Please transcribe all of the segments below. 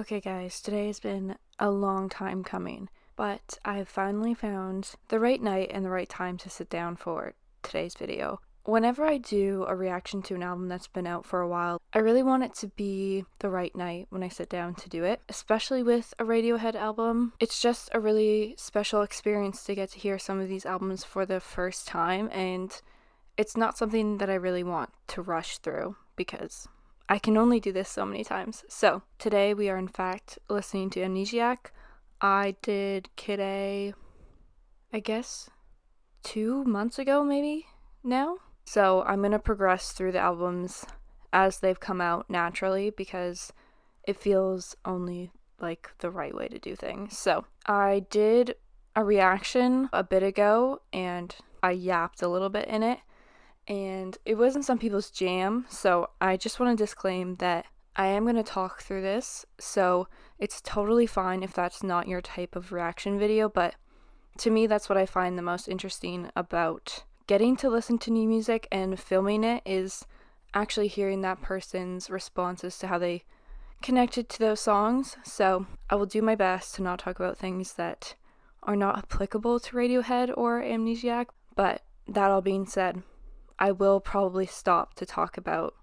Okay guys, today has been a long time coming, but I've finally found the right night and the right time to sit down for today's video. Whenever I do a reaction to an album that's been out for a while, I really want it to be the right night when I sit down to do it, especially with a Radiohead album. It's just a really special experience to get to hear some of these albums for the first time, and it's not something that I really want to rush through because I can only do this so many times. So today we are in fact listening to Amnesiac. I did Kid A, I guess 2 months ago maybe now. So I'm going to progress through the albums as they've come out naturally because it feels only like the right way to do things. So I did a reaction a bit ago and I yapped a little bit in it. And it wasn't some people's jam, so I just want to disclaim that I am going to talk through this, so it's totally fine if that's not your type of reaction video, but to me that's what I find the most interesting about getting to listen to new music and filming it is actually hearing that person's responses to how they connected to those songs. So I will do my best to not talk about things that are not applicable to Radiohead or Amnesiac, but that all being said, I will probably stop to talk about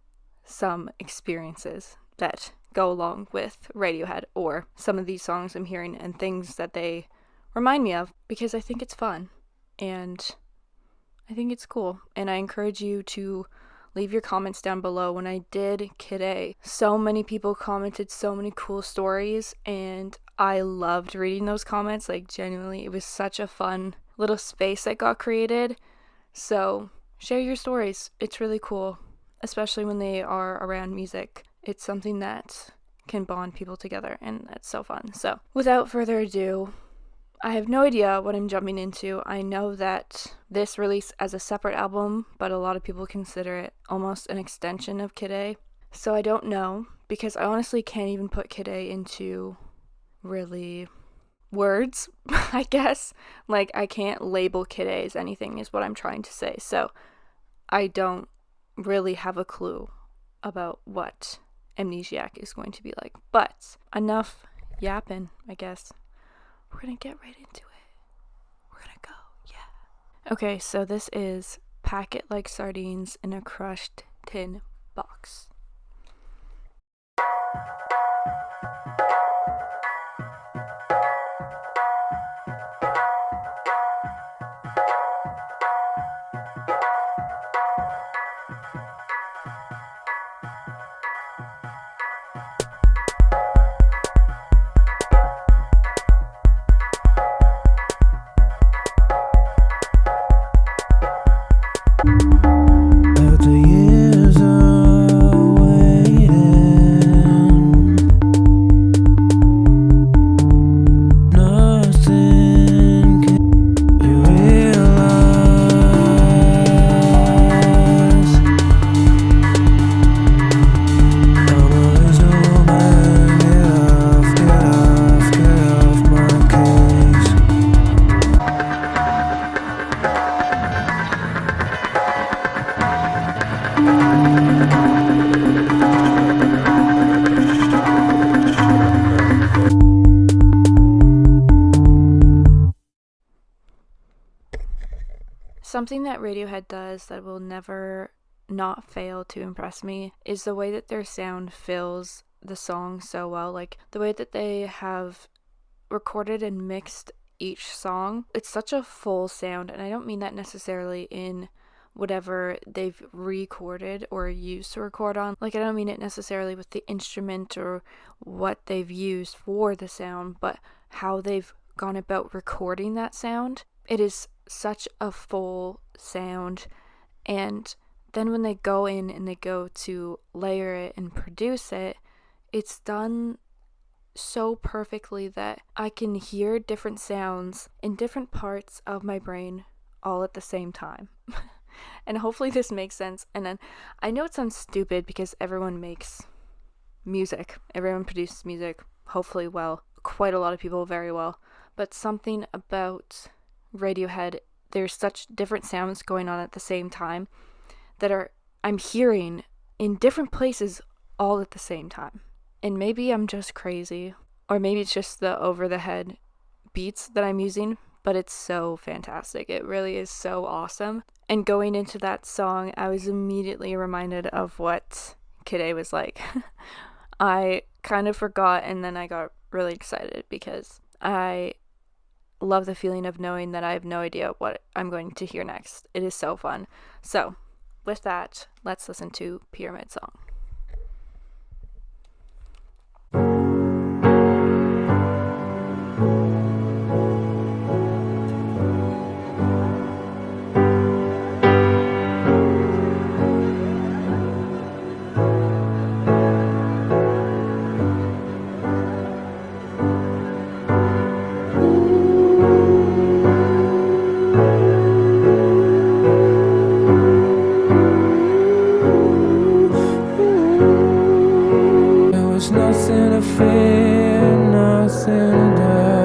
some experiences that go along with Radiohead or some of these songs I'm hearing and things that they remind me of because I think it's fun and I think it's cool. And I encourage you to leave your comments down below. When I did Kid A, so many people commented so many cool stories and I loved reading those comments. Like genuinely, it was such a fun little space that got created. So share your stories. It's really cool, especially when they are around music. It's something that can bond people together, and that's so fun. So, without further ado, I have no idea what I'm jumping into. I know that this released as a separate album, but a lot of people consider it almost an extension of Kid A. So I don't know, because I honestly can't even put Kid A into really words, I guess. Like, I can't label Kid A as anything is what I'm trying to say. So I don't really have a clue about what Amnesiac is going to be like. But enough yapping, I guess. We're gonna get right into it. We're gonna go, yeah. Okay, so this is Pack It Like Sardines in a Crushed Tin Box. After years of waiting, nothing can you realize I'm a little man, get off my case. Something that Radiohead does that will never not fail to impress me is the way that their sound fills the song so well. Like the way that they have recorded and mixed each song. It's such a full sound, and I don't mean that necessarily in whatever they've recorded or used to record on. Like I don't mean it necessarily with the instrument or what they've used for the sound, but how they've gone about recording that sound. It is such a full sound, and then when they go in and they go to layer it and produce it, it's done so perfectly that I can hear different sounds in different parts of my brain all at the same time. And hopefully this makes sense. And then I know it sounds stupid because everyone makes music, everyone produces music, hopefully well, quite a lot of people very well, but something about Radiohead, there's such different sounds going on at the same time that I'm hearing in different places all at the same time. And maybe I'm just crazy, or maybe it's just the over the head beats that I'm using, but it's so fantastic. It really is so awesome. And going into that song, I was immediately reminded of what Kid A was like. I kind of forgot, and then I got really excited because I love the feeling of knowing that I have no idea what I'm going to hear next. It is so fun. So, with that, let's listen to Pyramid Song. Nothing to fear, nothing to doubt.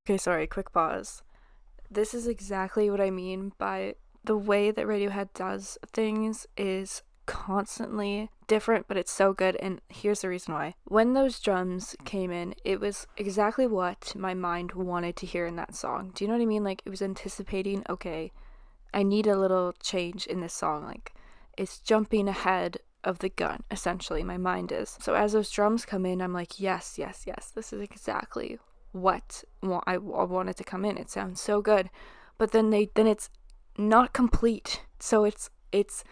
Okay, sorry, quick pause. This is exactly what I mean by the way that Radiohead does things is constantly different, but it's so good, and here's the reason why. When those drums came in, it was exactly what my mind wanted to hear in that song. Do you know what I mean? Like, it was anticipating, okay, I need a little change in this song. Like, it's jumping ahead of the gun, essentially, my mind is. So as those drums come in, I'm like, yes, this is exactly what I wanted to come in. It sounds so good. But then it's not complete. So it's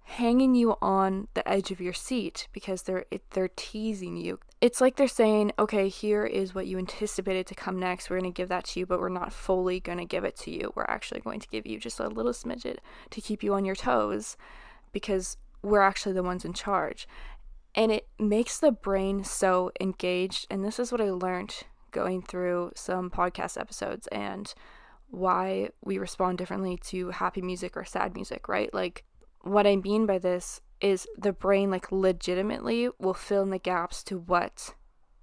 hanging you on the edge of your seat because they're teasing you. It's like they're saying, okay, here is what you anticipated to come next. We're going to give that to you, but we're not fully going to give it to you. We're actually going to give you just a little smidget to keep you on your toes because we're actually the ones in charge. And it makes the brain so engaged. And this is what I learned going through some podcast episodes and why we respond differently to happy music or sad music, right? Like, what I mean by this is the brain, like, legitimately will fill in the gaps to what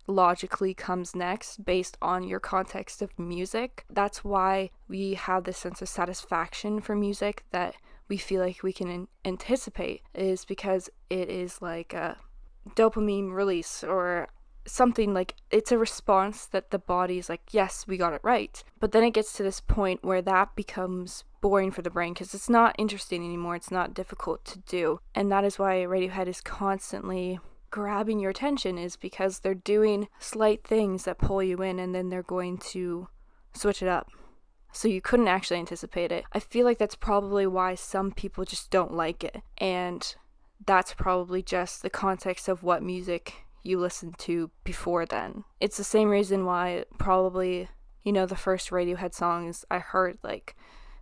logically comes next based on your context of music. That's why we have this sense of satisfaction for music that we feel like we can anticipate, is because it is like a dopamine release or something. Like, it's a response that the body's like, yes, we got it right. But then it gets to this point where that becomes boring for the brain because it's not interesting anymore. It's not difficult to do. And that is why Radiohead is constantly grabbing your attention, is because they're doing slight things that pull you in and then they're going to switch it up. So you couldn't actually anticipate it. I feel like that's probably why some people just don't like it. And that's probably just the context of what music you listened to before then. It's the same reason why probably, the first Radiohead songs I heard, like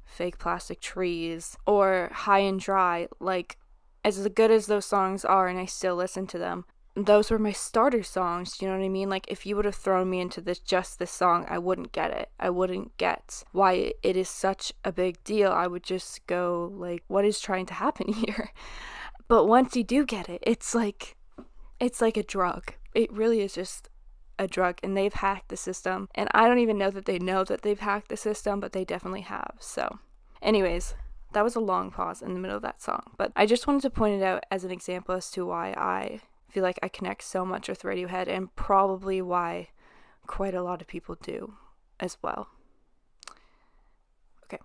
Fake Plastic Trees or High and Dry, like, as good as those songs are, and I still listen to them, those were my starter songs. Do you know what I mean? Like, if you would have thrown me into this song, I wouldn't get it. I wouldn't get why it is such a big deal. I would just go, like, what is trying to happen here? But once you do get it, it's like a drug. It really is just a drug, and they've hacked the system. And I don't even know that they know that they've hacked the system, but they definitely have. So, anyways, that was a long pause in the middle of that song. But I just wanted to point it out as an example as to why I feel like I connect so much with Radiohead, and probably why quite a lot of people do as well. Okay.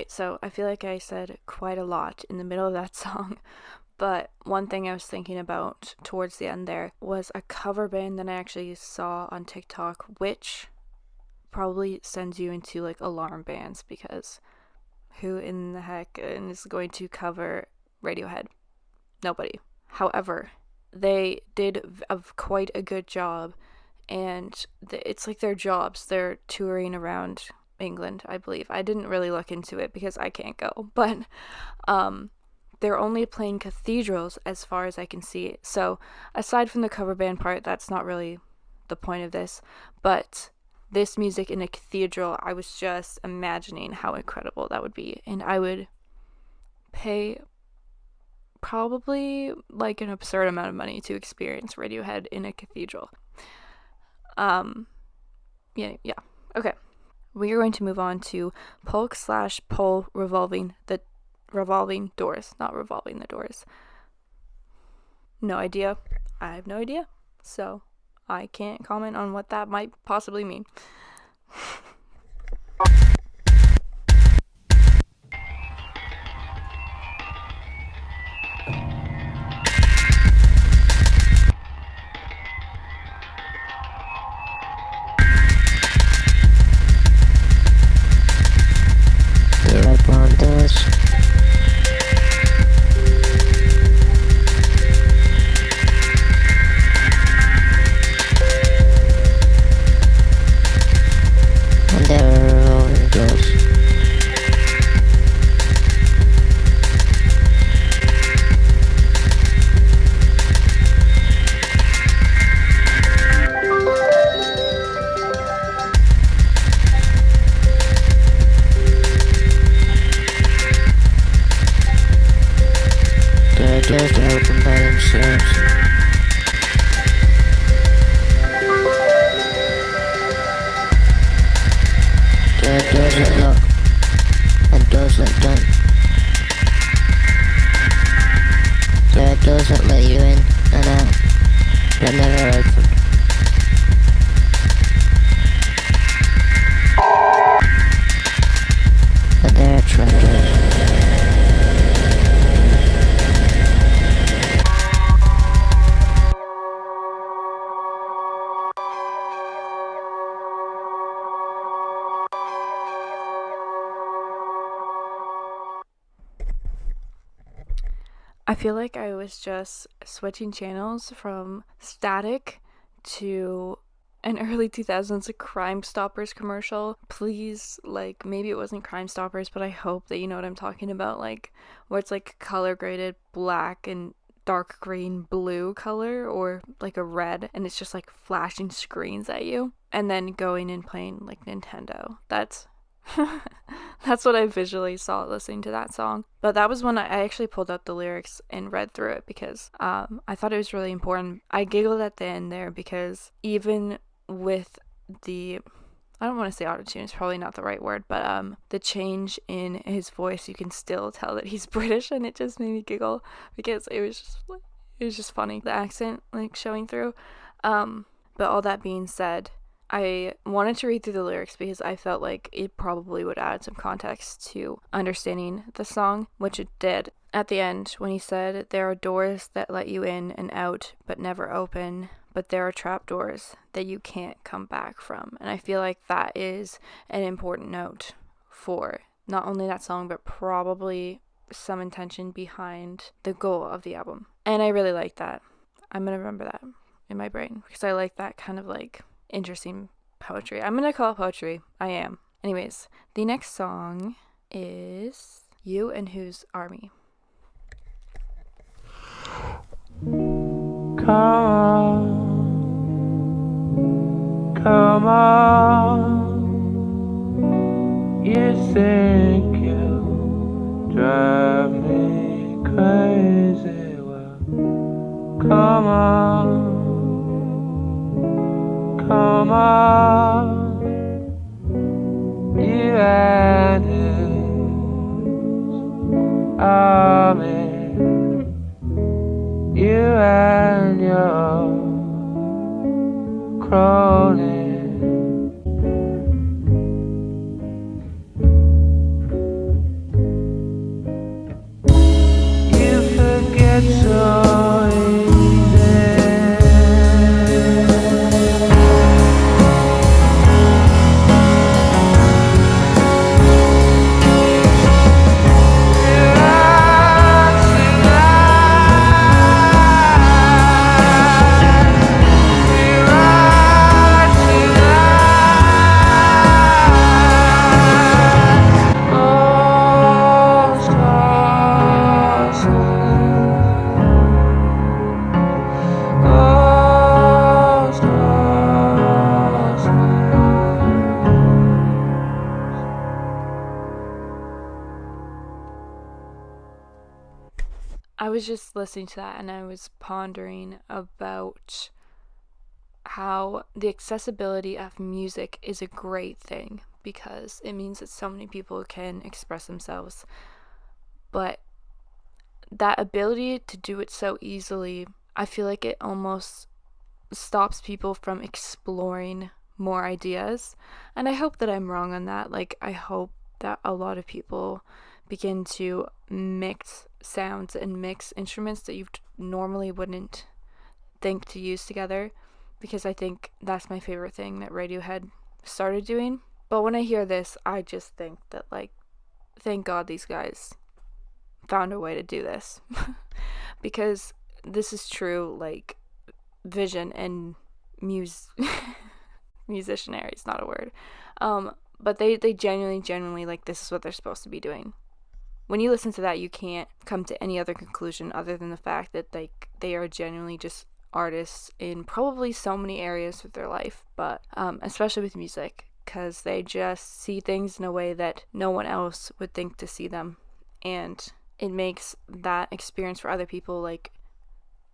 Alright, so I feel like I said quite a lot in the middle of that song, but one thing I was thinking about towards the end there was a cover band that I actually saw on TikTok, which probably sends you into like alarm bands, because who in the heck is going to cover Radiohead? Nobody. However, they did quite a good job, and it's like their jobs. They're touring around England, I believe. I didn't really look into it because I can't go, but they're only playing cathedrals as far as I can see. So aside from the cover band part, that's not really the point of this, but this music in a cathedral, I was just imagining how incredible that would be, and I would pay probably like an absurd amount of money to experience Radiohead in a cathedral. Yeah, okay. We are going to move on to Pulk / Pole Revolving Doors, not Revolving the Doors. No idea. I have no idea. So I can't comment on what that might possibly mean. Just open by themselves. The doors that lock and doors that don't. There are doors that let you in and out, but never open. But there are trapdoors. I feel like I was just switching channels from static to an early 2000s Crime Stoppers commercial. Please, like, maybe it wasn't Crime Stoppers, but I hope that you know what I'm talking about, like, where it's like color graded black and dark green blue color, or like a red, and it's just like flashing screens at you, and then going and playing like Nintendo. That's what I visually saw listening to that song. But that was when I actually pulled up the lyrics and read through it, because I thought it was really important. I giggled at the end there because even with the, I don't want to say autotune, it's probably not the right word, but the change in his voice, you can still tell that he's British, and it just made me giggle because it was just funny, the accent like showing through. But all that being said, I wanted to read through the lyrics because I felt like it probably would add some context to understanding the song, which it did. At the end, when he said, "There are doors that let you in and out but never open, but there are trapdoors that you can't come back from." And I feel like that is an important note for not only that song, but probably some intention behind the goal of the album. And I really like that. I'm going to remember that in my brain because I like that kind of like interesting poetry. I'm gonna call it poetry. I am. Anyways, the next song is You and Whose Army. Come on, you think you drive me crazy, well, come on, you and his army, you and your cronies. was just listening to that and I was pondering about how the accessibility of music is a great thing because it means that so many people can express themselves. But that ability to do it so easily, I feel like it almost stops people from exploring more ideas. And I hope that I'm wrong on that. Like, I hope that a lot of people begin to mix sounds and mix instruments that you normally wouldn't think to use together, because I think that's my favorite thing that Radiohead started doing. But when I hear this, I just think that, like, thank God these guys found a way to do this. Because this is true, like, vision and musicianary is not a word. But they genuinely, like, this is what they're supposed to be doing. When you listen to that, you can't come to any other conclusion other than the fact that, like, they are genuinely just artists in probably so many areas of their life, but especially with music, because they just see things in a way that no one else would think to see them, and it makes that experience for other people like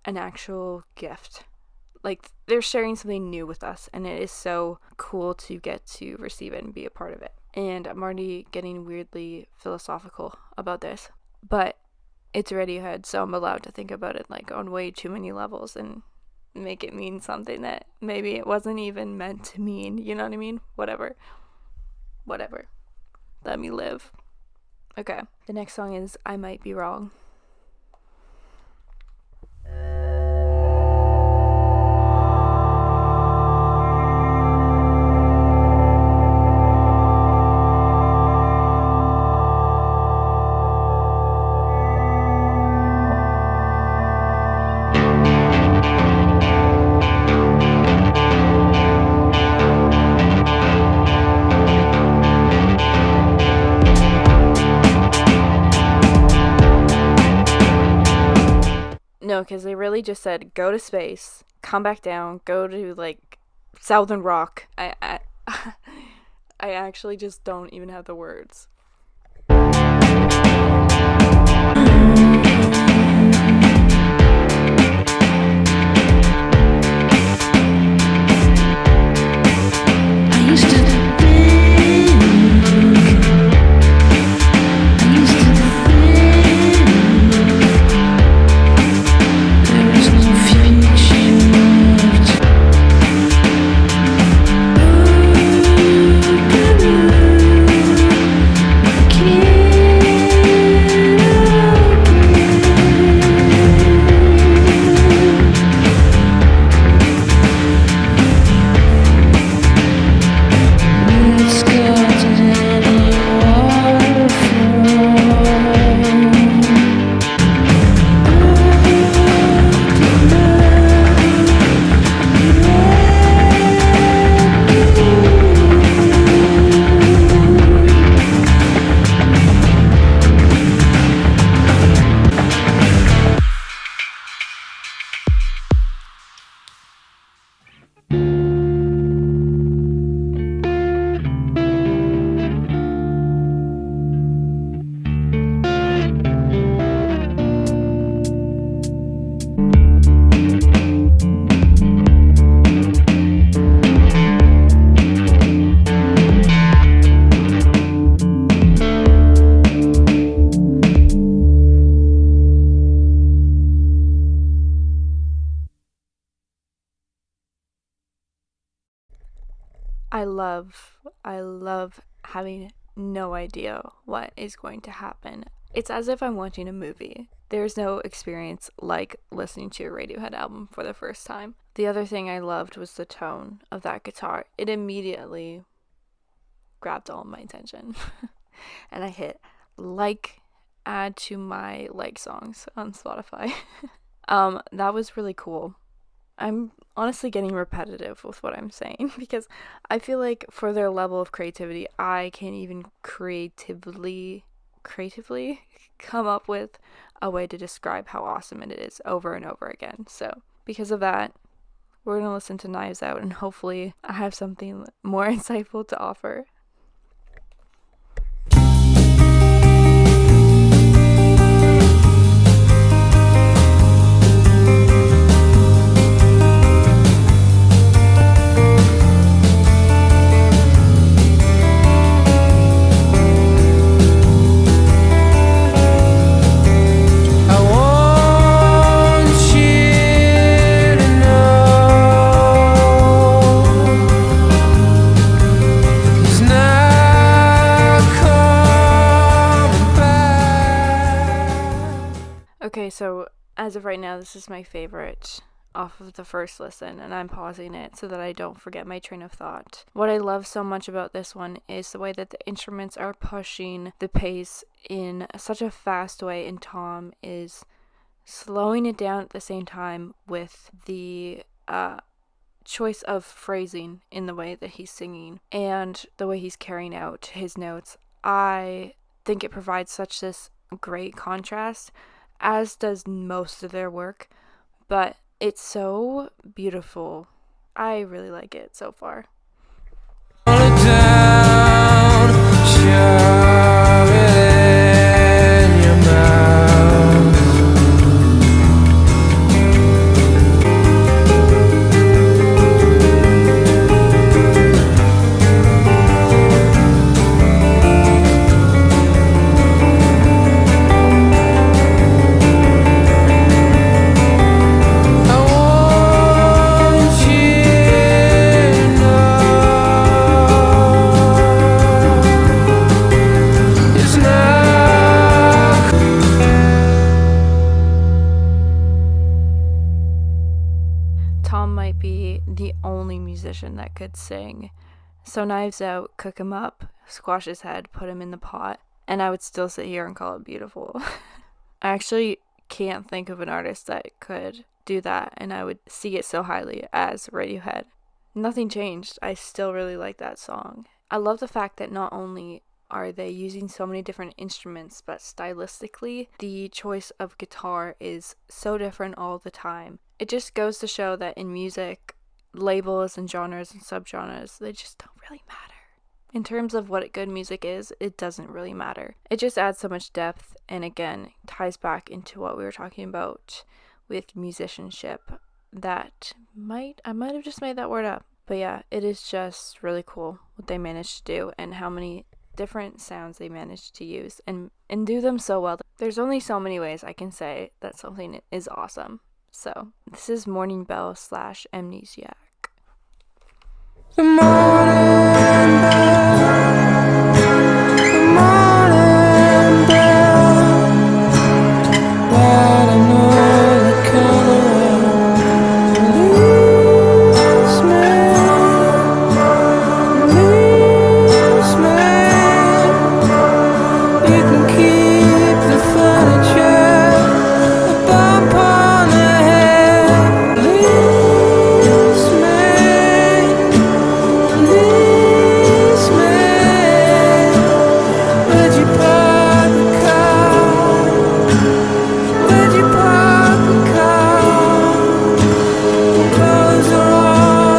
an actual gift. Like, they're sharing something new with us, and it is so cool to get to receive it and be a part of it. And I'm already getting weirdly philosophical about this, but it's Radiohead, so I'm allowed to think about it like on way too many levels and make it mean something that maybe it wasn't even meant to mean. You know what I mean? Whatever. Let me live. Okay. The next song is I Might Be Wrong. No, because they really just said, go to space, come back down, go to, like, Southern Rock. I actually just don't even have the words. I love having no idea what is going to happen. It's as if I'm watching a movie. There's no experience like listening to a Radiohead album for the first time. The other thing I loved was the tone of that guitar. It immediately grabbed all my attention. And I hit like, add to my like songs on Spotify. That was really cool. I'm honestly getting repetitive with what I'm saying because I feel like for their level of creativity, I can't even creatively come up with a way to describe how awesome it is over and over again. So because of that, we're going to listen to Knives Out, and hopefully I have something more insightful to offer. As of right now, this is my favorite off of the first listen, and I'm pausing it so that I don't forget my train of thought. What I love so much about this one is the way that the instruments are pushing the pace in such a fast way, and Tom is slowing it down at the same time with the choice of phrasing in the way that he's singing and the way he's carrying out his notes. I think it provides such this great contrast, as does most of their work, but it's so beautiful. I really like it so far. Tom might be the only musician that could sing. So Knives Out, cook him up, squash his head, put him in the pot, and I would still sit here and call it beautiful. I actually can't think of an artist that could do that, and I would see it so highly as Radiohead. Nothing changed. I still really like that song. I love the fact that not only are they using so many different instruments, but stylistically, the choice of guitar is so different all the time. It just goes to show that in music, labels and genres and subgenres, they just don't really matter. In terms of what good music is, it doesn't really matter. It just adds so much depth, and again, ties back into what we were talking about with musicianship. I might have just made that word up. But yeah, it is just really cool what they managed to do and how many different sounds they managed to use and do them so well. There's only so many ways I can say that something is awesome. So this is Morning Bell / Amnesiac. The morning bell, the morning bell, light another color, leaves me, you can keep the furniture up on the head, leaves me, where'd you park the car, where'd you park the car, clothes are all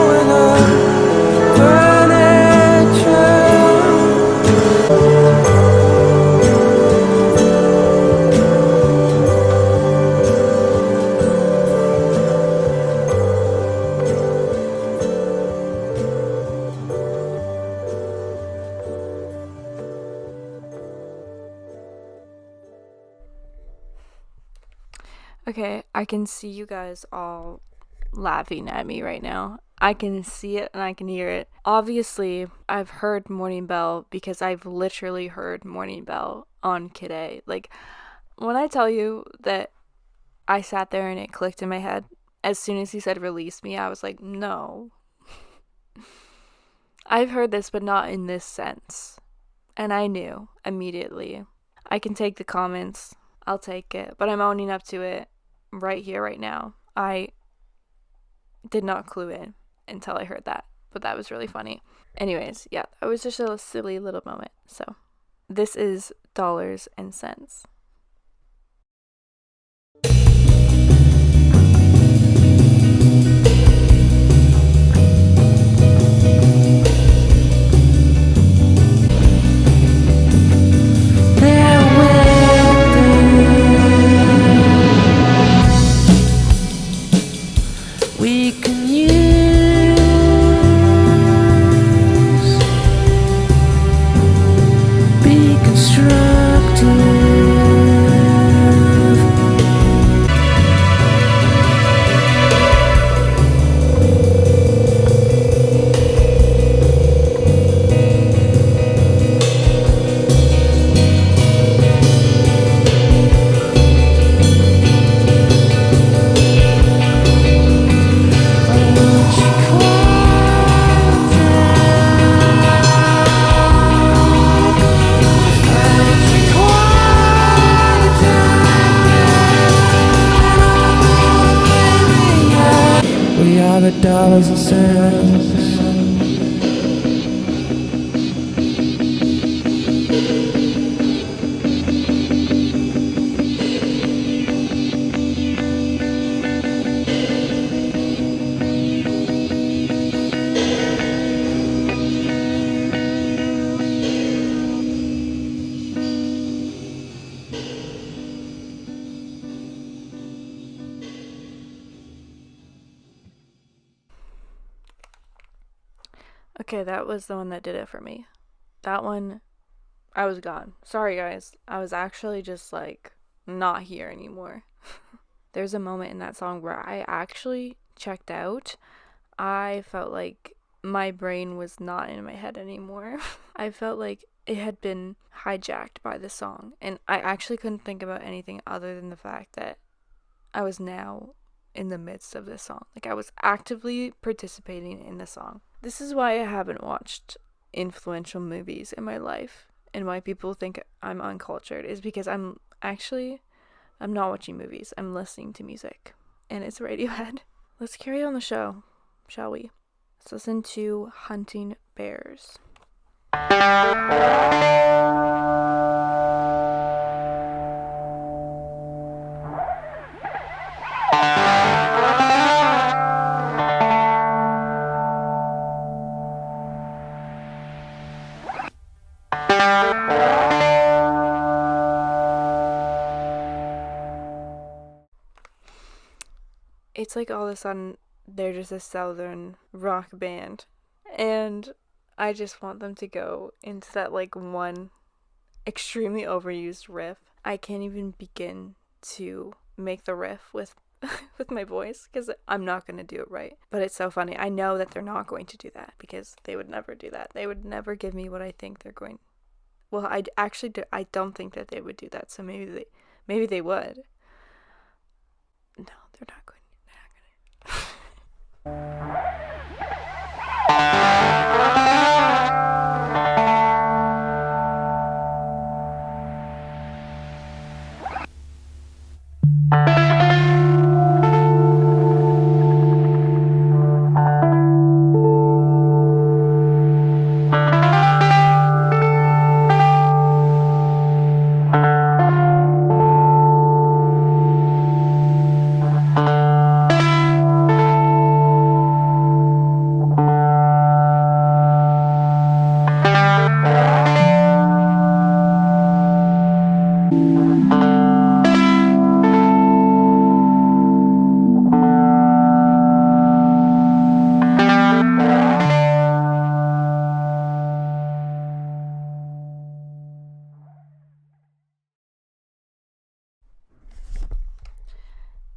alone with the furniture. Okay, I can see you guys all laughing at me right now. I can see it and I can hear it. Obviously, I've heard Morning Bell because I've literally heard Morning Bell on Kid A. Like, when I tell you that I sat there and it clicked in my head, as soon as he said release me, I was like, no. I've heard this, but not in this sense. And I knew immediately. I can take the comments. I'll take it. But I'm owning up to it right here, right now. I did not clue in until I heard that. But that was really funny. Anyways, yeah, that was just a silly little moment. So, this is Dollars and Cents. We can use be constructed. dollars and cents. Okay, that was the one that did it for me. That one, I was gone. Sorry, guys. I was actually just like not here anymore. There's a moment in that song where I actually checked out. I felt like my brain was not in my head anymore. I felt like it had been hijacked by the song, and I actually couldn't think about anything other than the fact that I was now in the midst of this song. Like, I was actively participating in the song. This is why I haven't watched influential movies in my life, and why people think I'm uncultured, is because I'm not watching movies. I'm listening to music, and it's Radiohead. Let's carry on the show, shall we? Let's listen to Hunting Bears. It's like all of a sudden they're just a southern rock band, and I just want them to go into that like one extremely overused riff. I can't even begin to make the riff with with my voice because I'm not going to do it right. But it's so funny. I know that they're not going to do that because they would never do that. They would never give me what I think they're going. Well, I don't think that they would do that. So maybe they would. No, they're not going.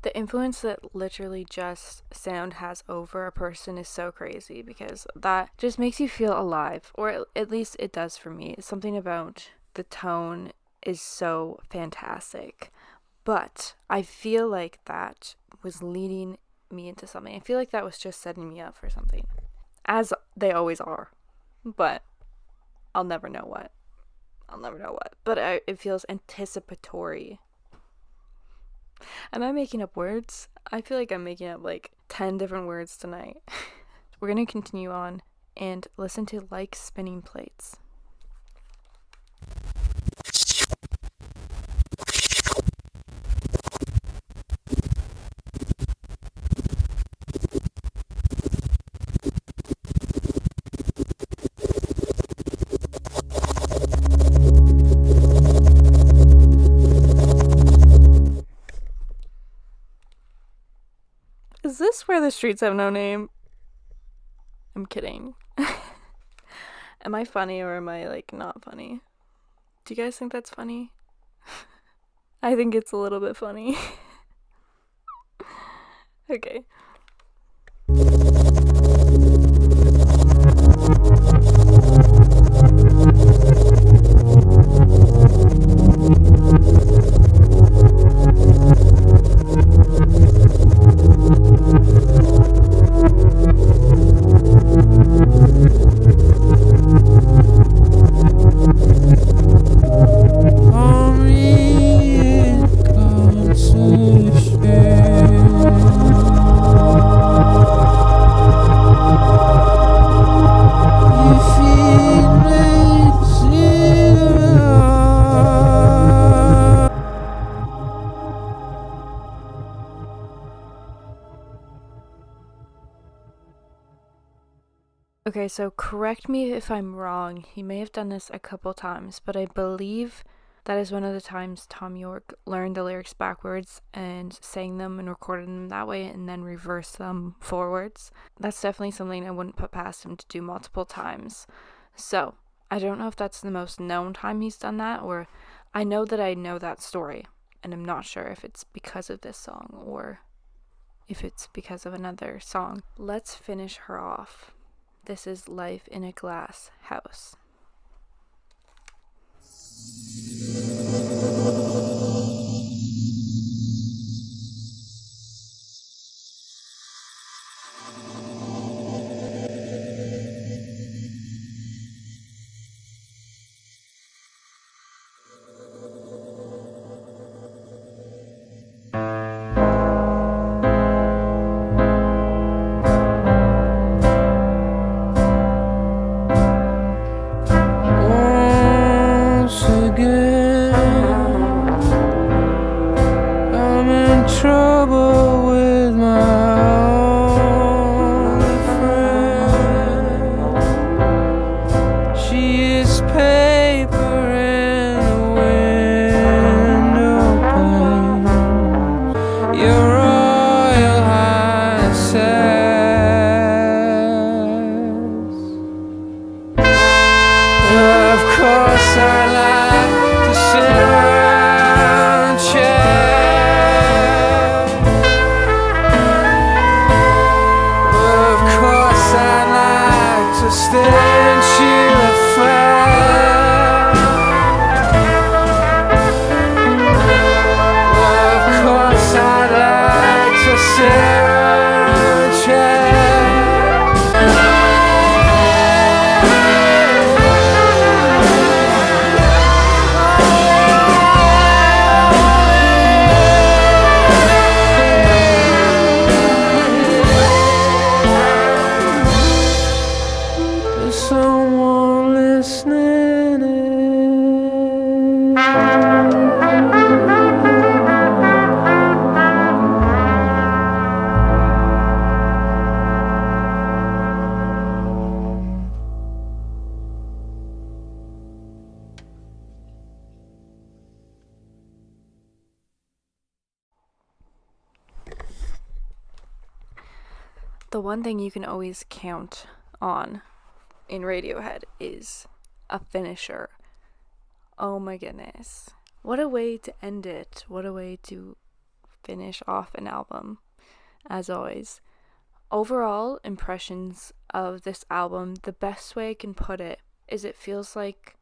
The influence that literally just sound has over a person is so crazy, because that just makes you feel alive, or at least it does for me. Something about the tone is so fantastic, but I feel like that was leading me into something. I feel like that was just setting me up for something, as they always are, but I'll never know what. But it feels anticipatory. Am I making up words? I feel like I'm making up like 10 different words tonight. We're going to continue on and listen to Like Spinning Plates. Is this Where the Streets Have No Name? I'm kidding. Am I funny, or am I like not funny? Do you guys think that's funny? I think it's a little bit funny. Okay. Okay, so correct me if I'm wrong. He may have done this a couple times, but I believe that is one of the times Tom York learned the lyrics backwards and sang them and recorded them that way and then reversed them forwards. That's definitely something I wouldn't put past him to do multiple times. So, I don't know if that's the most known time he's done that, or I know that story, and I'm not sure if it's because of this song or if it's because of another song. Let's finish her off. This is Life in a Glass House. Once again, I'm in trouble with my only friend. She is paper in the window pane. Your Royal Highness. Of course I like to sit around and chat. Of course I like to stay and chew the fat. Of course I like to sit around and chat. Is someone listening in? The one thing you can always count on in Radiohead is a finisher. Oh my goodness. What a way to end it. What a way to finish off an album, as always. Overall impressions of this album, the best way I can put it is it feels like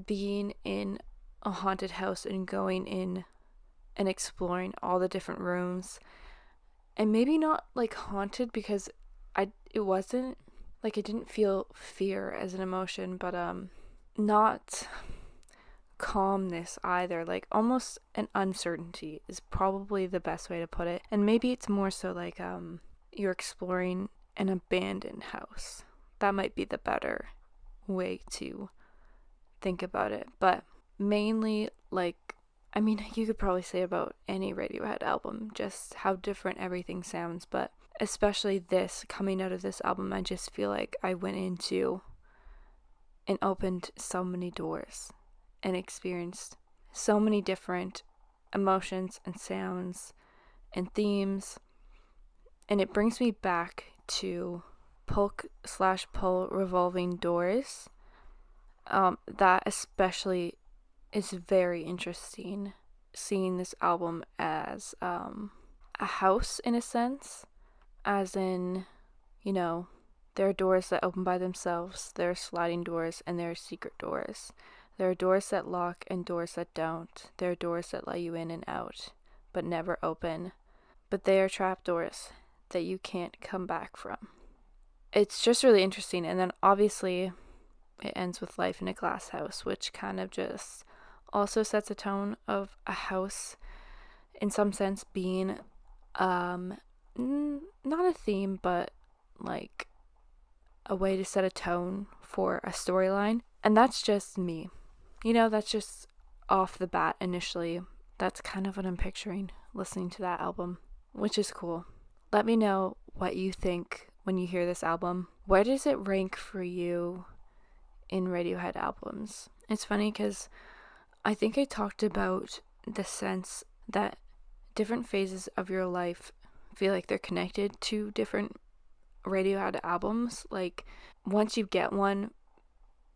being in a haunted house and going in and exploring all the different rooms. And maybe not like haunted, because it wasn't like, I didn't feel fear as an emotion, but not calmness either. Like almost an uncertainty is probably the best way to put it. And maybe it's more so like you're exploring an abandoned house. That might be the better way to think about it. But mainly, like, I mean, you could probably say about any Radiohead album, just how different everything sounds, but especially this, coming out of this album, I just feel like I went into and opened so many doors and experienced so many different emotions and sounds and themes, and it brings me back to Pulk/Pull Revolving Doors. That especially is very interesting, seeing this album as a house in a sense, as in, you know, there are doors that open by themselves, there are sliding doors, and there are secret doors. There are doors that lock and doors that don't. There are doors that let you in and out, but never open. But they are trap doors that you can't come back from. It's just really interesting. And then obviously it ends with Life in a Glass House, which kind of just also sets a tone of a house in some sense being not a theme, but like a way to set a tone for a storyline. And that's just me. You know, that's just off the bat initially. That's kind of what I'm picturing listening to that album, which is cool. Let me know what you think when you hear this album, where does it rank for you in Radiohead albums? It's funny because I think I talked about the sense that different phases of your life feel like they're connected to different Radiohead albums. Like, once you get one,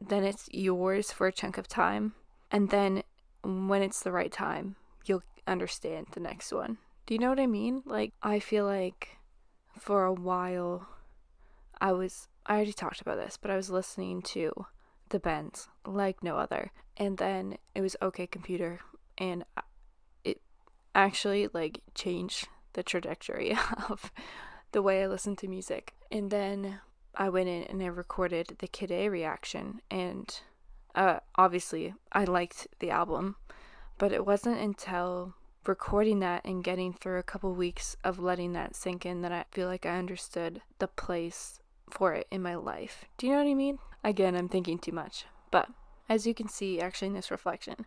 then it's yours for a chunk of time, and then when it's the right time, you'll understand the next one. Do you know what I mean? Like, I feel like for a while I already talked about this, but I was listening to the Bends like no other, and then it was OK Computer, and it actually like changed the trajectory of the way I listen to music. And then I went in and I recorded the Kid A reaction, and obviously I liked the album, but it wasn't until recording that and getting through a couple weeks of letting that sink in that I feel like I understood the place for it in my life. Do you know what I mean? Again, I'm thinking too much, but as you can see actually in this reflection,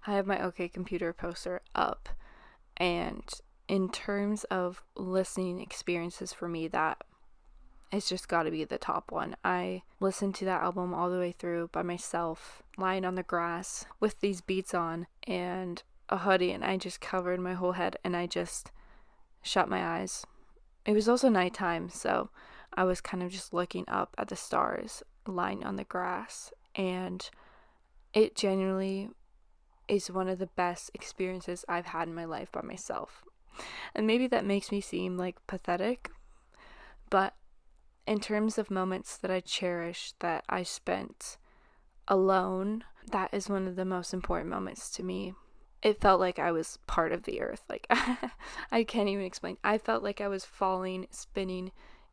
I have my OK Computer poster up, and in terms of listening experiences for me, that it's just got to be the top one. I listened to that album all the way through by myself, lying on the grass with these beats on and a hoodie, and I just covered my whole head and I just shut my eyes. It was also nighttime, so I was kind of just looking up at the stars, lying on the grass, and it genuinely is one of the best experiences I've had in my life by myself. And maybe that makes me seem like pathetic, but in terms of moments that I cherish that I spent alone, that is one of the most important moments to me. It felt like I was part of the earth. Like, I can't even explain. I felt like I was falling, spinning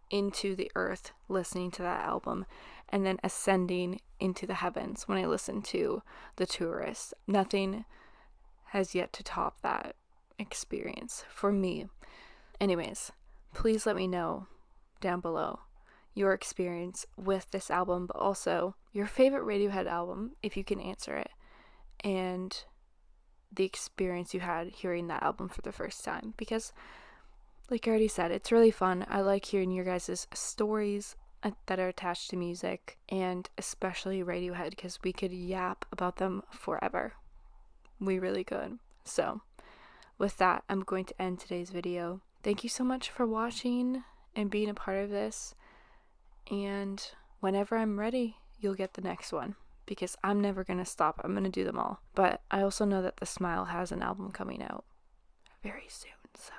into the earth listening to that album, and then ascending into the heavens when I listened to The Tourist. Nothing has yet to top that experience for me. Anyways, please let me know down below your experience with this album, but also your favorite Radiohead album, if you can answer it, and the experience you had hearing that album for the first time. Because, like I already said, it's really fun. I like hearing your guys' stories that are attached to music, and especially Radiohead, because we could yap about them forever. We really could. So, with that, I'm going to end today's video. Thank you so much for watching and being a part of this. And whenever I'm ready, you'll get the next one, because I'm never going to stop. I'm going to do them all. But I also know that The Smile has an album coming out very soon, so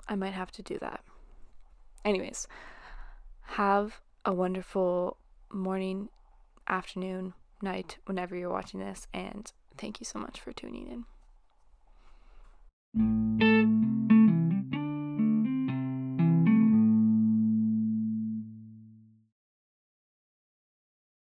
I might have to do that. Anyways, have a wonderful morning, afternoon, night, whenever you're watching this, and thank you so much for tuning in.